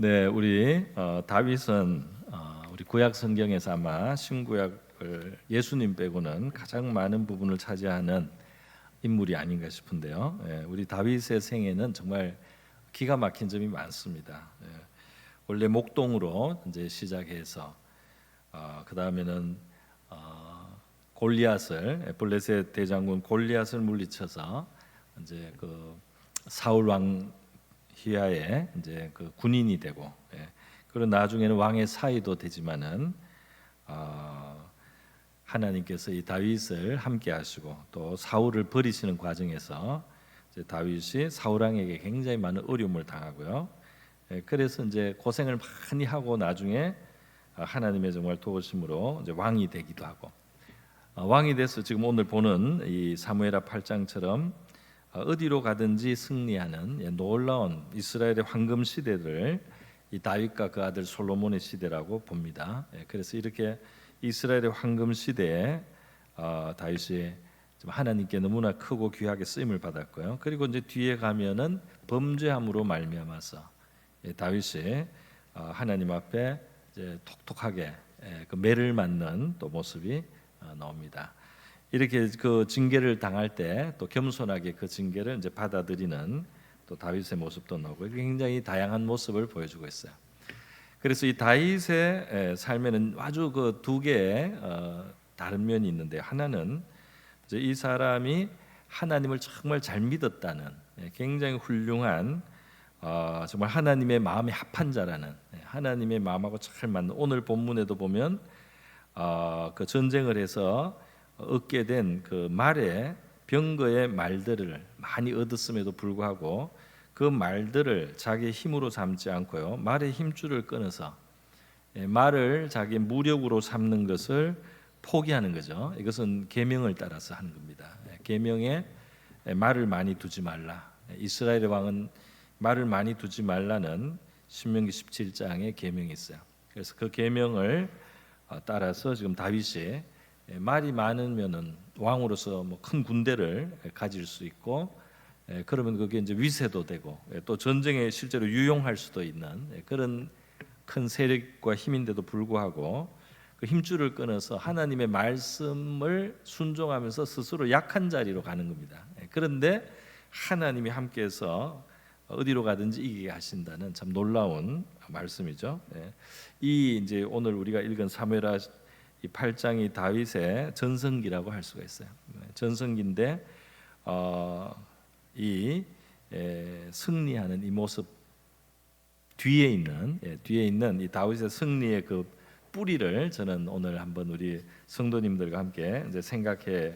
네, 우리 다윗은 우리 구약 성경에서 아마 신구약을 예수님 빼고는 가장 많은 부분을 차지하는 인물이 아닌가 싶은데요. 우리 다윗의 생애는 정말 기가 막힌 점이 많습니다. 원래 목동으로 이제 시작해서 그 다음에는 골리앗을 블레셋 대장군 골리앗을 물리쳐서 이제 그 사울 왕 히야의 이제 그 군인이 되고, 그리고 나중에는 왕의 사위도 되지만은 하나님께서 이 다윗을 함께 하시고 또 사울을 버리시는 과정에서 이제 다윗이 사울 왕에게 굉장히 많은 어려움을 당하고요. 그래서 이제 고생을 많이 하고 나중에 하나님의 정말 도우심으로 이제 왕이 되기도 하고, 왕이 돼서 지금 오늘 보는 이 사무엘하 8장처럼 어디로 가든지 승리하는 놀라운 이스라엘의 황금 시대를 이 다윗과 그 아들 솔로몬의 시대라고 봅니다. 그래서 이렇게 이스라엘의 황금 시대에 다윗이 하나님께 너무나 크고 귀하게 쓰임을 받았고요. 그리고 이제 뒤에 가면은 범죄함으로 말미암아서 다윗이 하나님 앞에 이제 톡톡하게 그 매를 맞는 또 모습이 나옵니다. 이렇게 그 징계를 당할 때 또 겸손하게 그 징계를 이제 받아들이는 또 다윗의 모습도 나오고 굉장히 다양한 모습을 보여주고 있어요. 그래서 이 다윗의 삶에는 아주 그 두 개의 다른 면이 있는데, 하나는 이제 이 사람이 하나님을 정말 잘 믿었다는 굉장히 훌륭한 정말 하나님의 마음에 합한 자라는, 하나님의 마음하고 잘 맞는, 오늘 본문에도 보면 그 전쟁을 해서 얻게 된 그 말의 병거의 말들을 많이 얻었음에도 불구하고 그 말들을 자기의 힘으로 삼지 않고요, 말의 힘줄을 끊어서 말을 자기의 무력으로 삼는 것을 포기하는 거죠. 이것은 계명을 따라서 하는 겁니다. 계명에 말을 많이 두지 말라. 이스라엘의 왕은 말을 많이 두지 말라는 신명기 17장에 계명이 있어요. 그래서 그 계명을 따라서 지금 다윗이 말이 많으면은 왕으로서 뭐 큰 군대를 가질 수 있고, 그러면 그게 이제 위세도 되고 또 전쟁에 실제로 유용할 수도 있는 그런 큰 세력과 힘인데도 불구하고 그 힘줄을 끊어서 하나님의 말씀을 순종하면서 스스로 약한 자리로 가는 겁니다. 그런데 하나님이 함께해서 어디로 가든지 이기게 하신다는 참 놀라운 말씀이죠. 이 이제 오늘 우리가 읽은 사무엘하 이 8장이 다윗의 전성기라고 할 수가 있어요. 전성기인데 이 승리하는 이 모습 뒤에 있는 이 다윗의 승리의 그 뿌리를 저는 오늘 한번 우리 성도님들과 함께 이제 생각해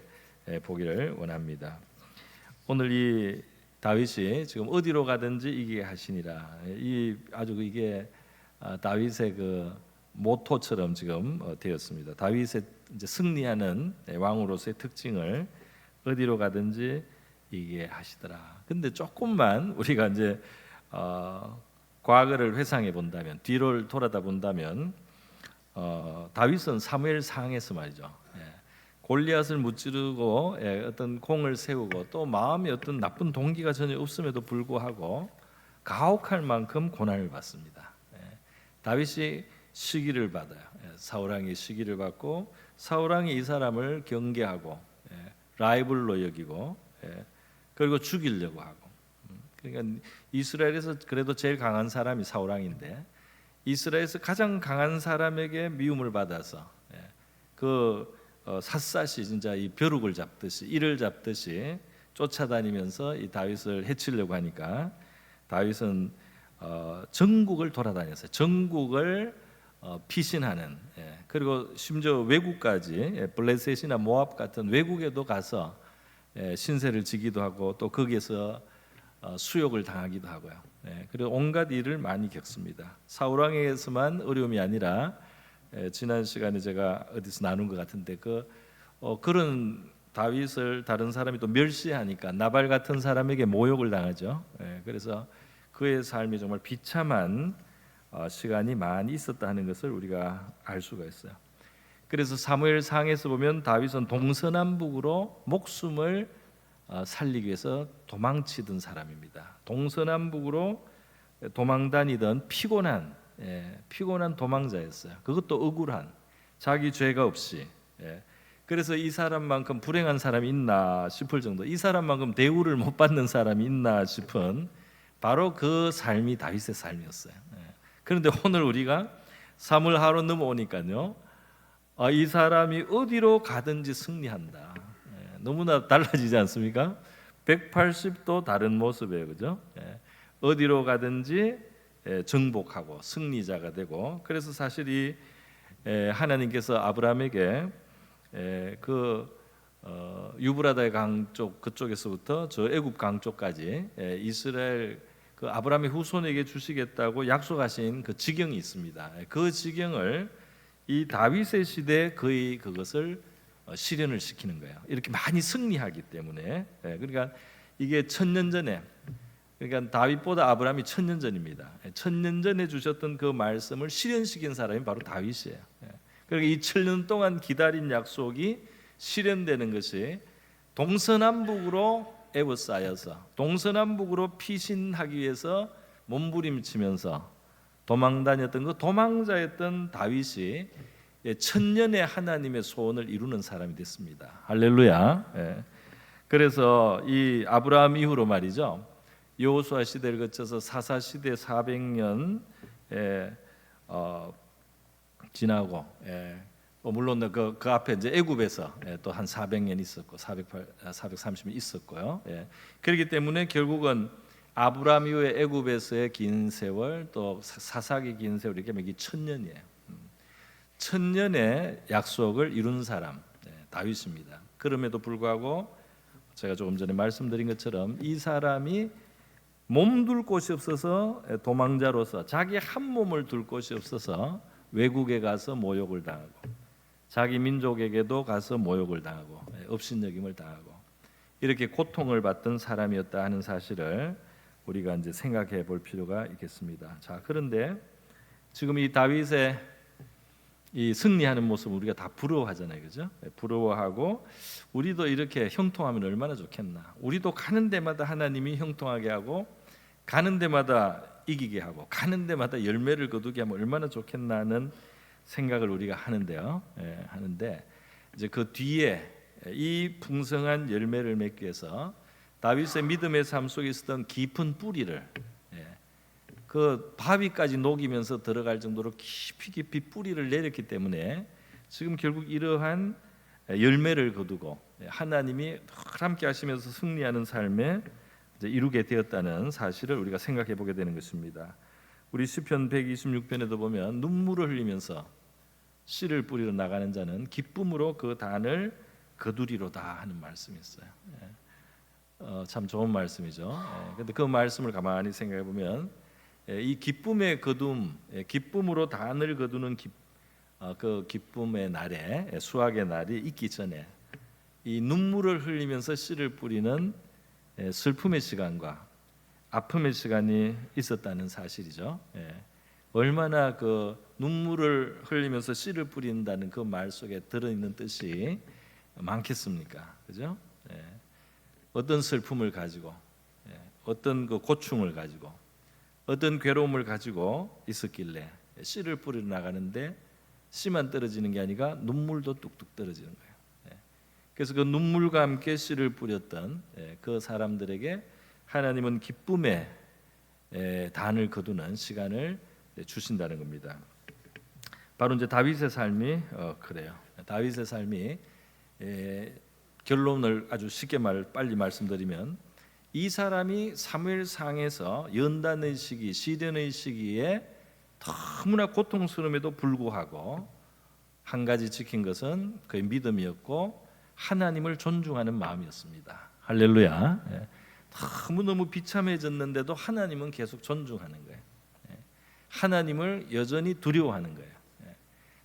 보기를 원합니다. 오늘 이 다윗이 지금 어디로 가든지 이기게 하시니라, 이 아주 이게 다윗의 그 모토처럼 지금 되었습니다. 다윗의 이제 승리하는 왕으로서의 특징을 어디로 가든지 이게 하시더라. 근데 조금만 우리가 이제 과거를 회상해 본다면, 뒤를 돌아다 본다면, 다윗은 사무엘상에서 말이죠, 골리앗을 무찌르고 어떤 공을 세우고 또 마음에 어떤 나쁜 동기가 전혀 없음에도 불구하고 가혹할 만큼 고난을 받습니다. 다윗이 시기를 받아요. 사울왕이 시기를 받고 사울왕이 이 사람을 경계하고 라이벌로 여기고 그리고 죽이려고 하고, 그러니까 이스라엘에서 그래도 제일 강한 사람이 사울왕인데 이스라엘에서 가장 강한 사람에게 미움을 받아서 그 샅샅이 진짜 이 벼룩을 잡듯이 이를 잡듯이 쫓아다니면서 이 다윗을 해치려고 하니까 다윗은 전국을 돌아다녔어요. 전국을 피신하는, 그리고 심지어 외국까지 블레셋이나 모압 같은 외국에도 가서 신세를 지기도 하고 또 거기에서 수욕을 당하기도 하고요. 그리고 온갖 일을 많이 겪습니다. 사울 왕에게서만 어려움이 아니라 지난 시간에 제가 어디서 나눈 것 같은데 그런 다윗을 다른 사람이 또 멸시하니까 나발 같은 사람에게 모욕을 당하죠. 그래서 그의 삶이 정말 비참한 시간이 많이 있었다 하는 것을 우리가 알 수가 있어요. 그래서 사무엘상에서 보면 다윗은 동서남북으로 목숨을 살리기 위해서 도망치던 사람입니다. 동서남북으로 도망다니던 피곤한 도망자였어요. 그것도 억울한, 자기 죄가 없이. 그래서 이 사람만큼 불행한 사람이 있나 싶을 정도, 이 사람만큼 대우를 못 받는 사람이 있나 싶은 바로 그 삶이 다윗의 삶이었어요. 그런데 오늘 우리가 사무엘하로 넘어오니까요, 이 사람이 어디로 가든지 승리한다. 너무나 달라지지 않습니까? 180도 다른 모습이에요, 그죠? 어디로 가든지 정복하고 승리자가 되고, 그래서 사실 이 하나님께서 아브라함에게 유브라데 강 쪽 그쪽에서부터 저 애굽 강 쪽까지 이스라엘 그 아브라함의 후손에게 주시겠다고 약속하신 그 지경이 있습니다. 그 지경을 이 다윗의 시대에 거의 그것을 실현을 시키는 거예요. 이렇게 많이 승리하기 때문에. 그러니까 이게 1000년 전에, 그러니까 다윗보다 아브라함이 1000년 전입니다. 1000년 전에 주셨던 그 말씀을 실현시킨 사람이 바로 다윗이에요. 그러니까 이 1000년 동안 기다린 약속이 실현되는 것이 동서남북으로 에워싸여서, 동서남북으로 피신하기 위해서 몸부림치면서 도망다녔던 그 도망자였던 다윗이 1000년의 하나님의 소원을 이루는 사람이 됐습니다. 할렐루야. 그래서 이 아브라함 이후로 말이죠, 여호수아 시대를 거쳐서 사사 시대 400년 지나고, 물론 그 앞에 이제 애굽에서 또 한 400년 있었고 430년 있었고요. 그렇기 때문에 결국은 아브라함 이후에 애굽에서의 긴 세월, 또 사사기 긴 세월, 이렇게 하면 이게 1000년이에요. 1000년의 약속을 이룬 사람 다윗입니다. 그럼에도 불구하고 제가 조금 전에 말씀드린 것처럼 이 사람이 몸둘 곳이 없어서, 도망자로서 자기 한 몸을 둘 곳이 없어서 외국에 가서 모욕을 당하고, 자기 민족에게도 가서 모욕을 당하고, 업신여김을 당하고, 이렇게 고통을 받던 사람이었다 하는 사실을 우리가 이제 생각해 볼 필요가 있겠습니다. 자, 그런데 지금 이 다윗의 이 승리하는 모습을 우리가 다 부러워하잖아요, 그죠? 부러워하고, 우리도 이렇게 형통하면 얼마나 좋겠나. 우리도 가는 데마다 하나님이 형통하게 하고, 가는 데마다 이기게 하고, 가는 데마다 열매를 거두게 하면 얼마나 좋겠나 하는 생각을 우리가 하는데요. 하는데 이제 그 뒤에 이 풍성한 열매를 맺기 위해서 다윗의 믿음의 삶 속에 있었던 깊은 뿌리를, 그 바위까지 녹이면서 들어갈 정도로 깊이 뿌리를 내렸기 때문에 지금 결국 이러한 열매를 거두고 하나님이 함께 하시면서 승리하는 삶에 이제 이루게 되었다는 사실을 우리가 생각해 보게 되는 것입니다. 우리 시편 126편에도 보면 눈물을 흘리면서 씨를 뿌리러 나가는 자는 기쁨으로 그 단을 거두리로다 하는 말씀이 있어요. 참 좋은 말씀이죠. 그런데 그 말씀을 가만히 생각해 보면 이 기쁨의 거둠, 기쁨으로 단을 거두는 그 기쁨의 날에, 수확의 날이 있기 전에 이 눈물을 흘리면서 씨를 뿌리는 슬픔의 시간과 아픔의 시간이 있었다는 사실이죠. 얼마나 그 눈물을 흘리면서 씨를 뿌린다는 그 말 속에 들어있는 뜻이 많겠습니까? 그죠? 어떤 슬픔을 가지고, 어떤 그 고충을 가지고, 어떤 괴로움을 가지고 있었길래 씨를 뿌리러 나가는데 씨만 떨어지는 게 아니라 눈물도 뚝뚝 떨어지는 거예요. 그래서 그 눈물과 함께 씨를 뿌렸던 그 사람들에게 하나님은 기쁨의 단을 거두는 시간을 주신다는 겁니다. 바로 이제 다윗의 삶이 그래요. 다윗의 삶이 결론을 아주 쉽게 빨리 말씀드리면, 이 사람이 사무엘상에서 연단의 시기, 시련의 시기에 너무나 고통스러움에도 불구하고 한 가지 지킨 것은 그의 믿음이었고 하나님을 존중하는 마음이었습니다. 할렐루야. 너무너무 비참해졌는데도 하나님은 계속 존중하는 거예요. 하나님을 여전히 두려워하는 거예요.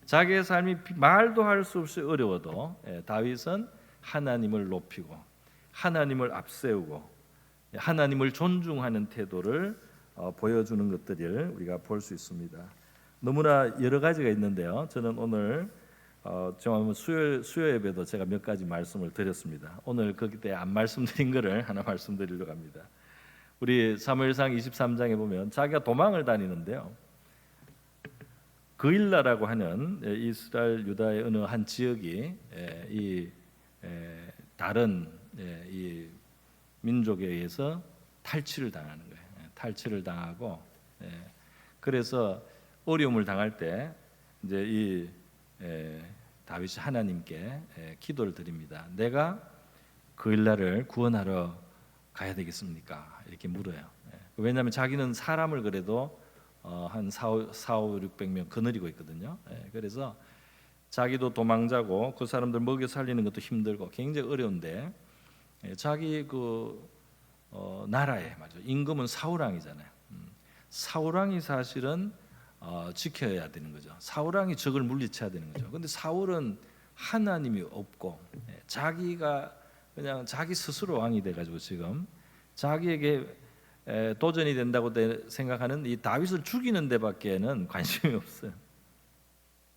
자기의 삶이 말도 할 수 없이 어려워도 다윗은 하나님을 높이고 하나님을 앞세우고 하나님을 존중하는 태도를 보여주는 것들을 우리가 볼 수 있습니다. 너무나 여러 가지가 있는데요. 저는 오늘 수요 예배도 제가 몇 가지 말씀을 드렸습니다. 오늘 그때 안 말씀드린 것을 하나 말씀드리려고 합니다. 우리 사무엘상 23장에 보면 자기가 도망을 다니는데요. 그일라라고 하는 이스라엘 유다의 어느 한 지역이 이 다른 이 민족에 의해서 탈취를 당하는 거예요. 탈취를 당하고 그래서 어려움을 당할 때 이제 이 다윗이 하나님께 기도를 드립니다. 내가 그일라를 구원하러 가야 되겠습니까? 이렇게 물어요. 왜냐하면 자기는 사람을 그래도 한 4, 5, 600명 거느리고 있거든요. 그래서 자기도 도망자고 그 사람들 먹여 살리는 것도 힘들고 굉장히 어려운데 자기 그 나라에 맞아 임금은 사울왕이잖아요. 사울왕이 사실은 지켜야 되는 거죠. 사울왕이 적을 물리쳐야 되는 거죠. 근데 사울은 하나님이 없고 자기가 그냥 자기 스스로 왕이 돼가지고 지금 자기에게 도전이 된다고 생각하는 이 다윗을 죽이는 데밖에는 관심이 없어요.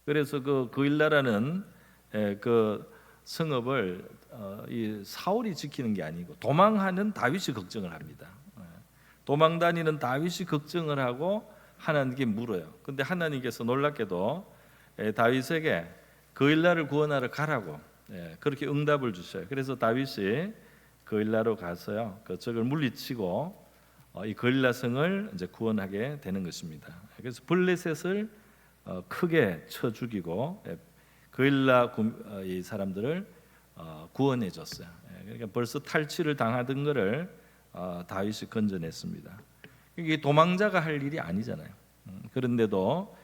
그래서 그 그일라라는 그 성읍을 이 사울이 지키는 게 아니고 도망하는 다윗이 걱정을 합니다. 도망 다니는 다윗이 걱정을 하고 하나님께 물어요. 근데 하나님께서 놀랍게도 다윗에게 그일라를 구원하러 가라고 그렇게 응답을 주셔요. 그래서 다윗이 그일라로 가서요, 그 적을 물리치고 이 그일라 성을 이제 구원하게 되는 것입니다. 그래서 블레셋을 크게 쳐 죽이고 그일라 이 사람들을 구원해 줬어요. 그러니까 벌써 탈취를 당하던 것을 다윗이 건져냈습니다. 이게 도망자가 할 일이 아니잖아요. 그런데도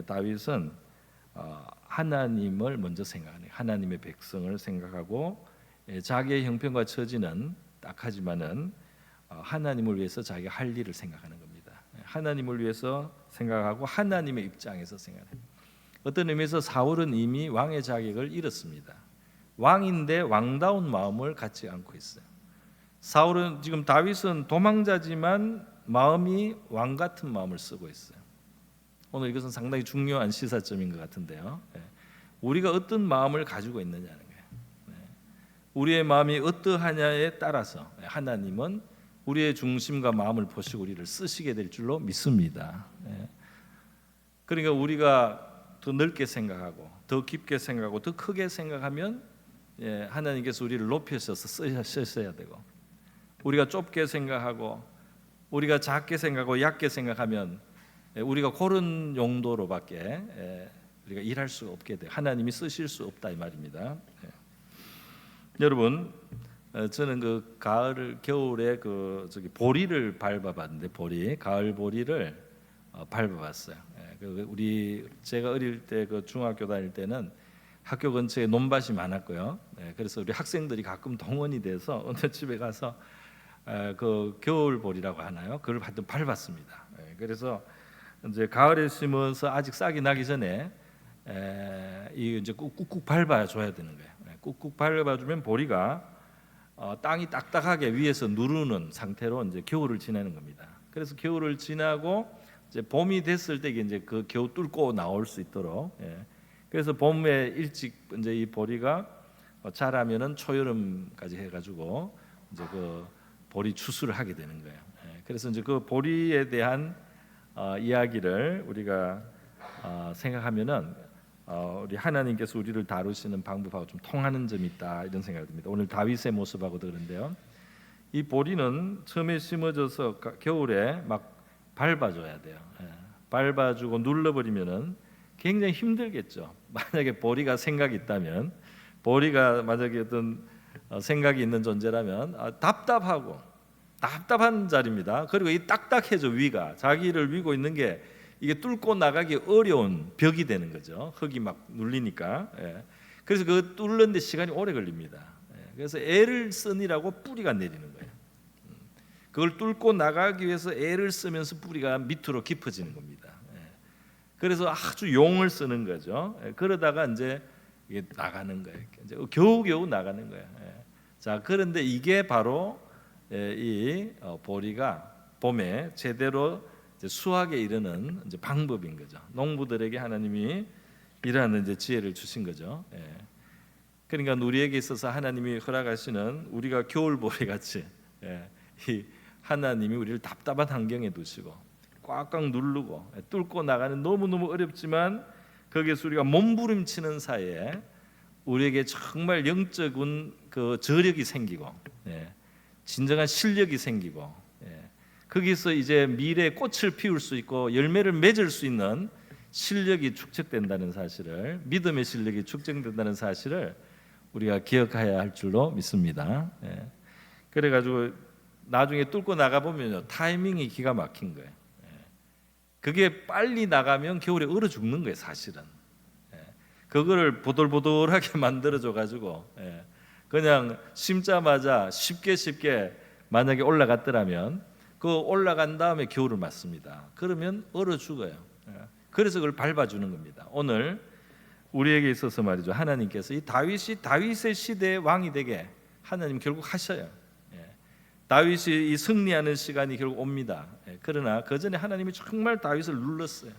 다윗은 하나님을 먼저 생각하는, 하나님의 백성을 생각하고 자기의 형편과 처지는 딱하지만은 하나님을 위해서 자기가 할 일을 생각하는 겁니다. 하나님을 위해서 생각하고 하나님의 입장에서 생각해요. 어떤 의미에서 사울은 이미 왕의 자격을 잃었습니다. 왕인데 왕다운 마음을 갖지 않고 있어요. 사울은 지금 다윗은 도망자지만 마음이 왕 같은 마음을 쓰고 있어요. 오늘 이것은 상당히 중요한 시사점인 것 같은데요. 우리가 어떤 마음을 가지고 있느냐는 거예요. 우리의 마음이 어떠하냐에 따라서 하나님은 우리의 중심과 마음을 보시고 우리를 쓰시게 될 줄로 믿습니다. 그러니까 우리가 더 넓게 생각하고 더 깊게 생각하고 더 크게 생각하면 하나님께서 우리를 높여셔서 쓰셔야 되고, 우리가 좁게 생각하고 우리가 작게 생각하고 얕게 생각하면 우리가 그런 용도로밖에 우리가 일할 수 없게 돼. 하나님이 쓰실 수 없다 이 말입니다. 여러분, 저는 그 겨울에 그 보리를 밟아봤는데 가을 보리를 밟아봤어요. 제가 어릴 때 그 중학교 다닐 때는 학교 근처에 논밭이 많았고요. 그래서 우리 학생들이 가끔 동원이 돼서 어느 집에 가서 그 겨울보리라고 하나요? 그걸 밟았습니다. 그래서 이제 가을에 심어서 아직 싹이 나기 전에 이 이제 꾹꾹 밟아줘야 되는 거예요. 꾹꾹 밟아주면 보리가 땅이 딱딱하게 위에서 누르는 상태로 이제 겨울을 지내는 겁니다. 그래서 겨울을 지나고 이제 봄이 됐을 때 이제 그 겨우 뚫고 나올 수 있도록. 그래서 봄에 일찍 이제 이 보리가 자라면은 초여름까지 해가지고 이제 그 보리 추수를 하게 되는 거예요. 그래서 이제 그 보리에 대한 이야기를 우리가 생각하면은 우리 하나님께서 우리를 다루시는 방법하고 좀 통하는 점이 있다 이런 생각이 듭니다. 오늘 다윗의 모습하고도 그런데요. 이 보리는 처음에 심어져서 겨울에 막 밟아줘야 돼요. 밟아주고 눌러버리면은 굉장히 힘들겠죠. 만약에 보리가 생각이 있다면, 보리가 만약에 어떤 생각이 있는 존재라면 답답한 자리입니다. 그리고 이 딱딱해져 위가 자기를 위고 있는 게 이게 뚫고 나가기 어려운 벽이 되는 거죠. 흙이 막 눌리니까. 그래서 그 뚫는데 시간이 오래 걸립니다. 그래서 애를 쓰니라고 뿌리가 내리는 거예요. 그걸 뚫고 나가기 위해서 애를 쓰면서 뿌리가 밑으로 깊어지는 겁니다. 그래서 아주 용을 쓰는 거죠. 그러다가 이제 이게 나가는 거예요. 이제 겨우겨우 나가는 거예요. 자, 그런데 이게 바로 이 보리가 봄에 제대로 수확에 이르는 이제 방법인 거죠. 농부들에게 하나님이 이러한 이제 지혜를 주신 거죠. 그러니까 우리에게 있어서 하나님이 허락하시는 우리가 겨울 보리 같이 이 하나님이 우리를 답답한 환경에 두시고 꽉꽉 누르고 뚫고 나가는 너무너무 어렵지만 거기에서 우리가 몸부림치는 사이에 우리에게 정말 영적인 그 저력이 생기고 진정한 실력이 생기고 거기서 이제 미래의 꽃을 피울 수 있고 열매를 맺을 수 있는 실력이 축적된다는 사실을, 믿음의 실력이 축적된다는 사실을 우리가 기억해야 할 줄로 믿습니다. 그래가지고 나중에 뚫고 나가 보면요, 타이밍이 기가 막힌 거예요. 그게 빨리 나가면 겨울에 얼어 죽는 거예요, 사실은. 그거를 보들보들하게 만들어줘 가지고 그냥 심자마자 쉽게 만약에 올라갔더라면 그 올라간 다음에 겨울을 맞습니다. 그러면 얼어 죽어요. 그래서 그걸 밟아주는 겁니다. 오늘 우리에게 있어서 말이죠, 하나님께서 이 다윗의 시대의 왕이 되게 하나님 결국 하셔요. 다윗이 이 승리하는 시간이 결국 옵니다. 그러나 그 전에 하나님이 정말 다윗을 눌렀어요.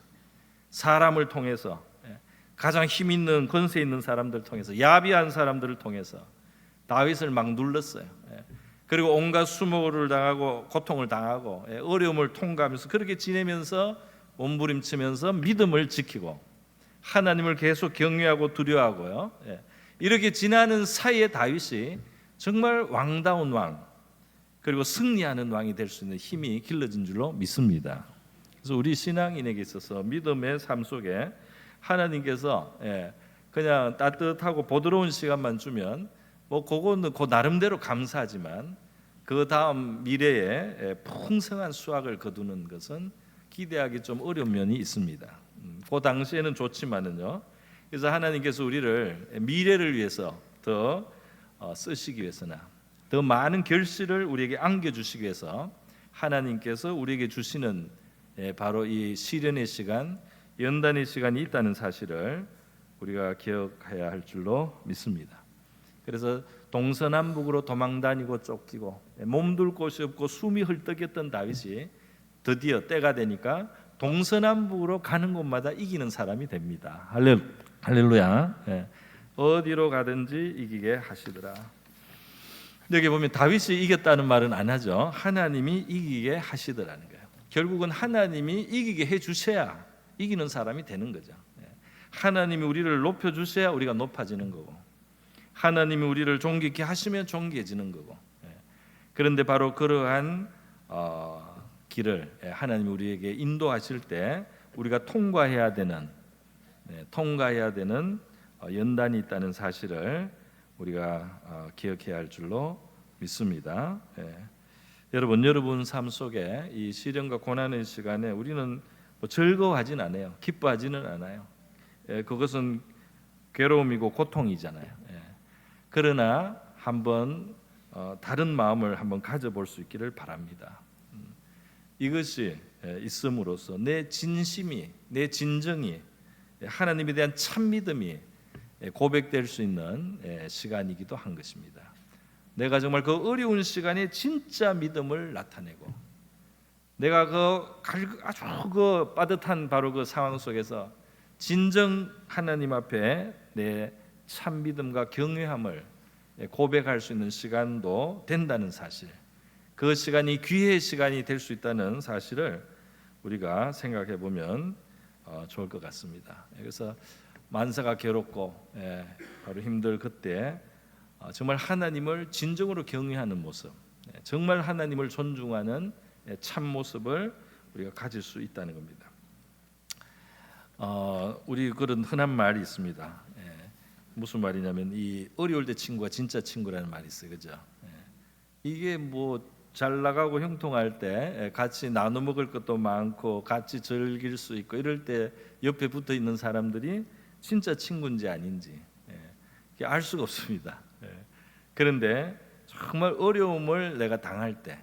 사람을 통해서, 가장 힘 있는 권세 있는 사람들 통해서, 야비한 사람들을 통해서 다윗을 막 눌렀어요. 그리고 온갖 수모를 당하고 고통을 당하고 어려움을 통과하면서 그렇게 지내면서 몸부림치면서 믿음을 지키고 하나님을 계속 경외하고 두려워하고요. 이렇게 지나는 사이에 다윗이 정말 왕다운 왕, 그리고 승리하는 왕이 될 수 있는 힘이 길러진 줄로 믿습니다. 그래서 우리 신앙인에게 있어서 믿음의 삶 속에 하나님께서 그냥 따뜻하고 부드러운 시간만 주면 뭐 그거는 그 나름대로 감사하지만 그 다음 미래에 풍성한 수확을 거두는 것은 기대하기 좀 어려운 면이 있습니다. 그 당시에는 좋지만은요. 그래서 하나님께서 우리를 미래를 위해서 더 쓰시기 위해서나 더 많은 결실을 우리에게 안겨주시기 위해서 하나님께서 우리에게 주시는 바로 이 시련의 시간, 연단의 시간이 있다는 사실을 우리가 기억해야 할 줄로 믿습니다. 그래서 동서남북으로 도망다니고 쫓기고 몸둘 곳이 없고 숨이 헐떡였던 다윗이 드디어 때가 되니까 동서남북으로 가는 곳마다 이기는 사람이 됩니다. 할렐루야. 어디로 가든지 이기게 하시더라. 여기 보면 다윗이 이겼다는 말은 안 하죠. 하나님이 이기게 하시더라는 거예요. 결국은 하나님이 이기게 해주셔야 이기는 사람이 되는 거죠. 하나님이 우리를 높여주셔야 우리가 높아지는 거고, 하나님이 우리를 존귀케 하시면 존귀해지는 거고. 그런데 바로 그러한 길을 하나님이 우리에게 인도하실 때 우리가 통과해야 되는 연단이 있다는 사실을 우리가 기억해야 할 줄로 믿습니다. 여러분 삶 속에 이 시련과 고난의 시간에 우리는 뭐 즐거워하진 않아요. 기뻐하지는 않아요. 그것은 괴로움이고 고통이잖아요. 그러나 한번 다른 마음을 한번 가져볼 수 있기를 바랍니다. 이것이 있음으로써 내 진심이, 내 진정이, 하나님에 대한 참 믿음이 고백될 수 있는 시간이기도 한 것입니다. 내가 정말 그 어려운 시간에 진짜 믿음을 나타내고, 내가 아주 그 빠듯한 바로 그 상황 속에서 진정 하나님 앞에 내 참 믿음과 경외함을 고백할 수 있는 시간도 된다는 사실, 그 시간이 기회의 시간이 될 수 있다는 사실을 우리가 생각해 보면 좋을 것 같습니다. 그래서 만사가 괴롭고 바로 힘들 그때 정말 하나님을 진정으로 경외하는 모습, 정말 하나님을 존중하는 참 모습을 우리가 가질 수 있다는 겁니다. 우리 그런 흔한 말이 있습니다. 무슨 말이냐면 이 어려울 때 친구가 진짜 친구라는 말이 있어요, 그죠? 이게 뭐 잘 나가고 형통할 때 같이 나눠 먹을 것도 많고 같이 즐길 수 있고 이럴 때 옆에 붙어 있는 사람들이 진짜 친구인지 아닌지 알 수가 없습니다. 그런데 정말 어려움을 내가 당할 때,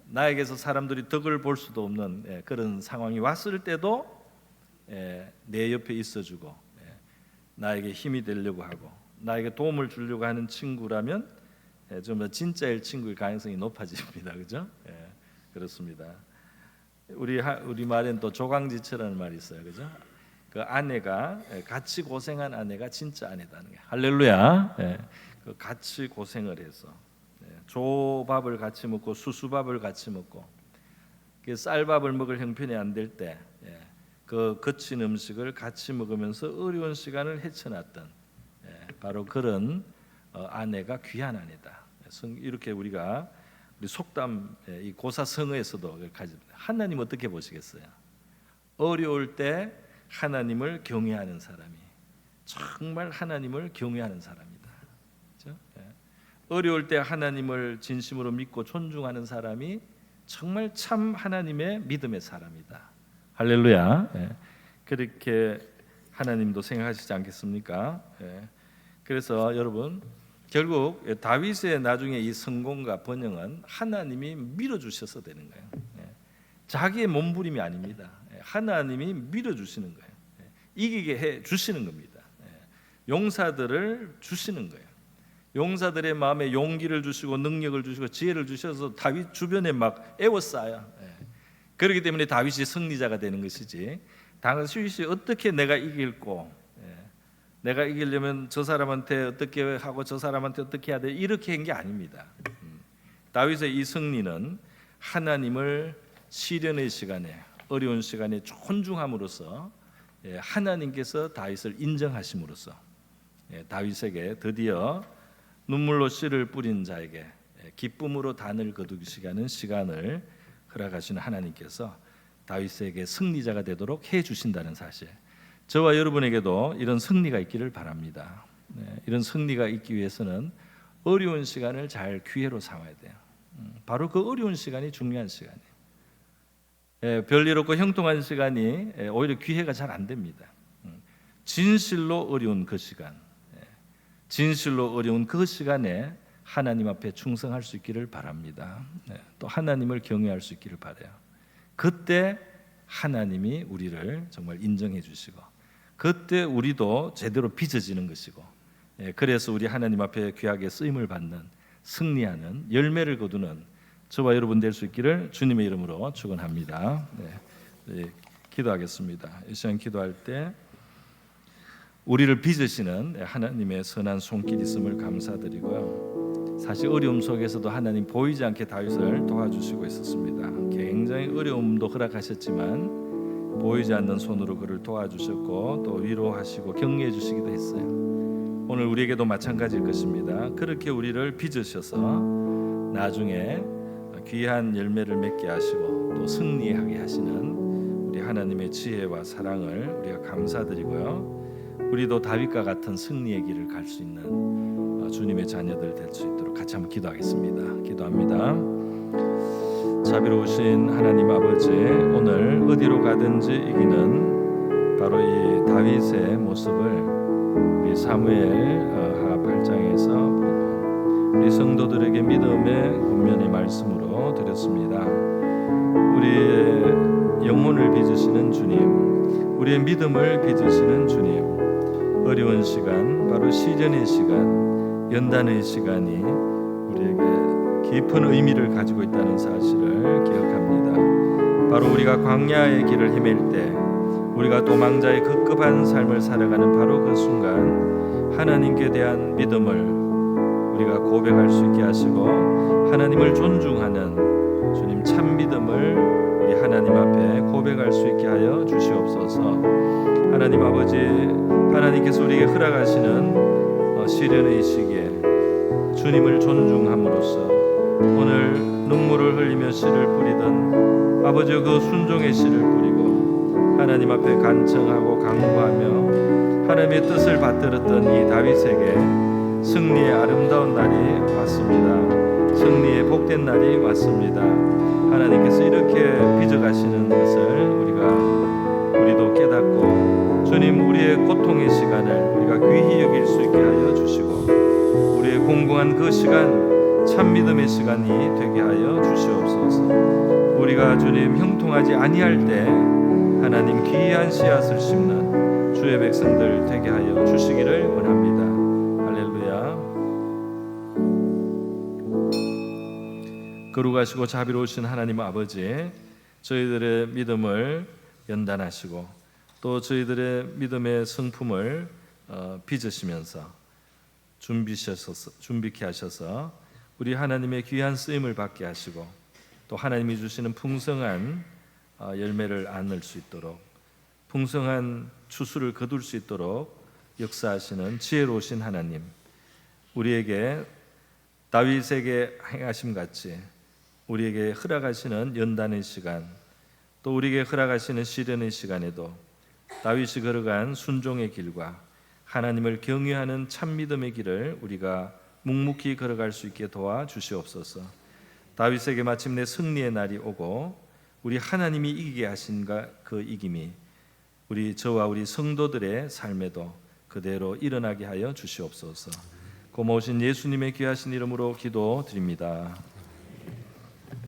나에게서 사람들이 덕을 볼 수도 없는 그런 상황이 왔을 때도 내 옆에 있어주고 나에게 힘이 되려고 하고 나에게 도움을 주려고 하는 친구라면 좀 진짜일 친구일 가능성이 높아집니다. 그죠? 그렇습니다. 우리 말엔 또 조강지처라는 말이 있어요. 그죠? 그 아내가 같이 고생한 아내가 진짜 아내다는 게 할렐루야. 그 같이 고생을 해서 조밥을 같이 먹고 수수밥을 같이 먹고 쌀밥을 먹을 형편이 안 될 때 그 거친 음식을 같이 먹으면서 어려운 시간을 헤쳐났던 바로 그런 아내가 귀한 아내다. 이렇게 우리가 우리 속담 이 고사성어에서도 가집니다. 하나님 어떻게 보시겠어요? 어려울 때 하나님을 경외하는 사람이 정말 하나님을 경외하는 사람이다. 그렇죠? 어려울 때 하나님을 진심으로 믿고 존중하는 사람이 정말 참 하나님의 믿음의 사람이다. 할렐루야. 그렇게 하나님도 생각하시지 않겠습니까? 그래서 여러분 결국 다윗의 나중에 이 성공과 번영은 하나님이 밀어주셔서 되는 거예요. 자기의 몸부림이 아닙니다. 하나님이 밀어주시는 거예요. 이기게 해 주시는 겁니다. 용사들을 주시는 거예요. 용사들의 마음에 용기를 주시고 능력을 주시고 지혜를 주셔서 다윗 주변에 막 에워싸요. 그렇기 때문에 다윗이 승리자가 되는 것이지, 다윗이 어떻게 내가 이길고 내가 이기려면 저 사람한테 어떻게 하고 저 사람한테 어떻게 해야 돼 이렇게 한 게 아닙니다. 다윗의 이 승리는 하나님을 시련의 시간에 어려운 시간에 존중함으로써 하나님께서 다윗을 인정하심으로써 다윗에게 드디어 눈물로 씨를 뿌린 자에게 기쁨으로 단을 거두시게 하는 시간을 허락하시는 하나님께서 다윗에게 승리자가 되도록 해 주신다는 사실, 저와 여러분에게도 이런 승리가 있기를 바랍니다. 이런 승리가 있기 위해서는 어려운 시간을 잘 기회로 삼아야 돼요. 바로 그 어려운 시간이 중요한 시간이에요. 별일 없고 형통한 시간이 오히려 기회가 잘 안 됩니다. 진실로 어려운 그 시간, 진실로 어려운 그 시간에 하나님 앞에 충성할 수 있기를 바랍니다. 또 하나님을 경외할 수 있기를 바라요. 그때 하나님이 우리를 정말 인정해 주시고, 그때 우리도 제대로 빚어지는 것이고, 그래서 우리 하나님 앞에 귀하게 쓰임을 받는, 승리하는, 열매를 거두는 저와 여러분 될 수 있기를 주님의 이름으로 축원합니다. 기도하겠습니다. 이 시간 기도할 때 우리를 빚으시는 하나님의 선한 손길 있음을 감사드리고요. 사실 어려움 속에서도 하나님 보이지 않게 다윗을 도와주시고 있었습니다. 굉장히 어려움도 허락하셨지만 보이지 않는 손으로 그를 도와주셨고 또 위로하시고 격려해 주시기도 했어요. 오늘 우리에게도 마찬가지일 것입니다. 그렇게 우리를 빚으셔서 나중에 귀한 열매를 맺게 하시고 또 승리하게 하시는 우리 하나님의 지혜와 사랑을 우리가 감사드리고요. 우리도 다윗과 같은 승리의 길을 갈 수 있는 주님의 자녀들 될 수 있도록 같이 한번 기도하겠습니다. 기도합니다. 자비로우신 하나님 아버지, 오늘 어디로 가든지 이기는 바로 이 다윗의 모습을 우리 사무엘 하 8장에서 보고 우리 성도들에게 믿음의 권면의 말씀으로 드렸습니다. 우리의 영혼을 빚으시는 주님, 우리의 믿음을 빚으시는 주님, 어려운 시간, 바로 시련의 시간, 연단의 시간이 우리에게 깊은 의미를 가지고 있다는 사실을 기억합니다. 바로 우리가 광야의 길을 헤맬 때, 우리가 도망자의 급급한 삶을 살아가는 바로 그 순간 하나님께 대한 믿음을 우리가 고백할 수 있게 하시고 하나님을 존중하는 주님 참 믿음을 우리 하나님 앞에 고백할 수 있게 하여 주시옵소서. 하나님 아버지, 하나님께서 우리에게 허락하시는 시련의 시기에 주님을 존중함으로써 오늘 눈물을 흘리며 씨를 뿌리던 아버지의 그 순종의 씨를 뿌리고 하나님 앞에 간청하고 간구하며 하나님의 뜻을 받들었던 이 다윗에게 승리의 아름다운 날이 왔습니다. 승리의 복된 날이 왔습니다. 하나님께서 이렇게 빚어가시는 것을 우리도 깨닫고 주님, 우리의 고통의 시간을 우리가 귀히 여길 수 있게 하여 주시고 우리의 공공한 그 시간 참 믿음의 시간이 되게 하여 주시옵소서. 우리가 주님 형통하지 아니할 때 하나님 귀한 씨앗을 심는 주의 백성들 되게 하여 주시기를 원합니다. 할렐루야. 거룩하시고 자비로우신 하나님 아버지, 저희들의 믿음을 연단하시고 또 저희들의 믿음의 성품을 빚으시면서 준비케 하셔서 우리 하나님의 귀한 쓰임을 받게 하시고 또 하나님이 주시는 풍성한 열매를 안을 수 있도록 풍성한 추수를 거둘 수 있도록 역사하시는 지혜로우신 하나님, 우리에게 다윗에게 행하심 같이 우리에게 허락하시는 연단의 시간, 또 우리에게 허락하시는 시련의 시간에도 다윗이 걸어간 순종의 길과 하나님을 경외하는 참 믿음의 길을 우리가 묵묵히 걸어갈 수 있게 도와주시옵소서. 다윗에게 마침내 승리의 날이 오고 우리 하나님이 이기게 하신 그 이김이 우리 저와 우리 성도들의 삶에도 그대로 일어나게 하여 주시옵소서. 고마우신 예수님의 귀하신 이름으로 기도드립니다.